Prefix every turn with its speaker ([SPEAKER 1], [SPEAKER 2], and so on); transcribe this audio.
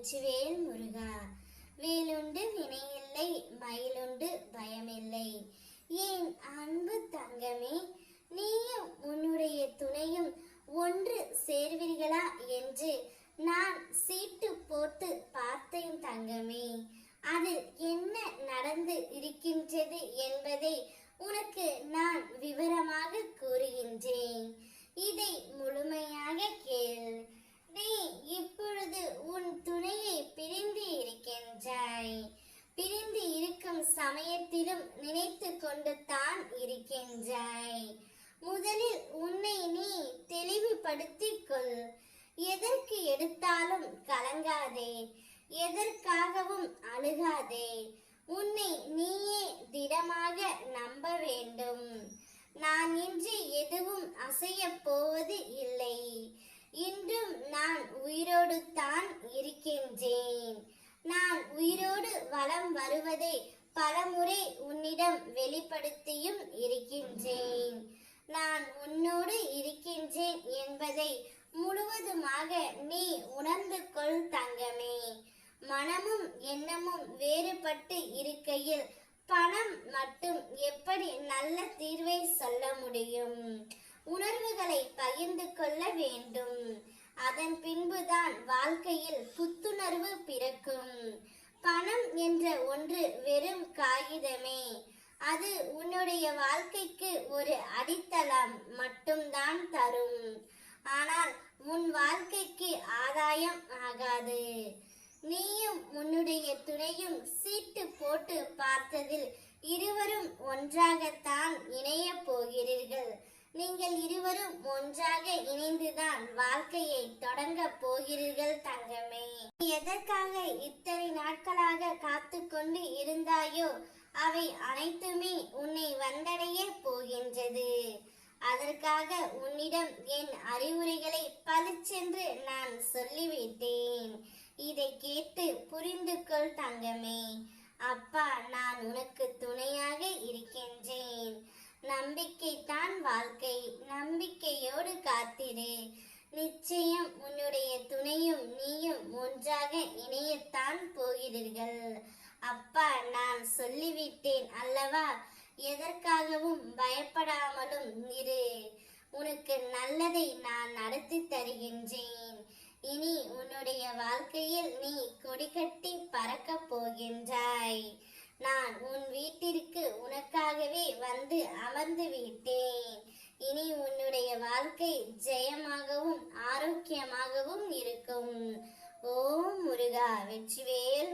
[SPEAKER 1] வெற்றிவேல் முருகா. வேலுண்டு வினையில்லை, மயிலுண்டு பயமில்லை. என் அன்பு தங்கமே, நீயும் உன்னுடைய துணையும் ஒன்று சேர்வீர்களா என்று நான் சீட்டு போட்டு பார்த்தேன் தங்கமே. அதில் என்ன நடந்து இருக்கின்றது என்பதை உனக்கு நான் விவரமாக கூறுகின்றேன். இதை முழுமையாக கேள். நீ இப்பொழுது உன் துணையை பிரிந்து இருக்கின்றாய். பிரிந்து இருக்கும் சமயத்திலும் நினைத்து கொண்டு தான் இருக்கின்றாய். முதலில் உன்னை நீ தெளிவுபடுத்திக் கொள். எதற்கு எடுத்தாலும் கலங்காதே, எதற்காகவும் அழுகாதே. உன்னை நீயே திடமாக நம்ப வேண்டும். நான் இன்றி எதுவும் அசைய போவது இல்லை. இன்றும் நான் உயிரோடு தான் இருக்கின்றேன். நான் உயிரோடு வலம் வருவதை பலமுறை உன்னிடம் வெளிப்படுத்தியும் இருக்கின்றேன். நான் உன்னோடு இருக்கின்றேன் என்பதை முழுவதுமாக நீ உணர்ந்து கொள் தங்கமே. மனமும் எண்ணமும் வேறுபட்டு இருக்கையில் பணம் மட்டும் எப்படி நல்ல தீர்வை சொல்ல முடியும்? உணர்வுகளை பகிர்ந்து கொள்ள வேண்டும். அதன் பின்புதான் வாழ்க்கையில் புத்துணர்வு பிறக்கும். பணம் என்ற ஒன்று வெறும் காகிதமே. அது உன்னுடைய வாழ்க்கைக்கு ஒரு அடித்தளம் மட்டும்தான் தரும். ஆனால் உன் வாழ்க்கைக்கு ஆதாயம் ஆகாது. நீயும் உன்னுடைய துணையும் சீட்டு போட்டு பார்த்ததில் இருவரும் ஒன்றாகத்தான் இணைய போகிறீர்கள். நீங்கள் இருவரும் ஒன்றாக இணைந்துதான் வாழ்க்கையை தொடங்க போகிறீர்கள் தங்கமே. எதற்காக இத்தனை நாட்களாக காத்து கொண்டு இருந்தாயோ அவை அனைத்துமே உன்னை வந்தடைய போகின்றது. அதற்காக உன்னிடம் என் அறிவுரைகளை பளிச்சென்று நான் சொல்லிவிட்டேன். இதை கேட்டு புரிந்து கொள் தங்கமே. அப்பா, நான் உனக்கு துணையாக இருக்கின்றேன். நம்பிக்கை தான் வாழ்க்கை. நம்பிக்கையோடு காத்திரு. நிச்சயம் உன்னுடைய துணையும் நீயும் ஒன்றாக இணையத்தான் போகிறீர்கள். அப்பா, நான் சொல்லிவிட்டேன் அல்லவா? எதற்காகவும் பயப்படாமலும் இரு. உனக்கு நல்லதை நான் நடத்தி தருகின்றேன். இனி உன்னுடைய வாழ்க்கையில் நீ கொடிகட்டி பறக்க போகின்றாய். நான் உன் வீட்டிற்கு உனக்காகவே வந்து அமர்ந்து விட்டேன். இனி உன்னுடைய வாழ்க்கை ஜெயமாகவும் ஆரோக்கியமாகவும் இருக்கும். ஓம் முருகா. வெற்றிவேல்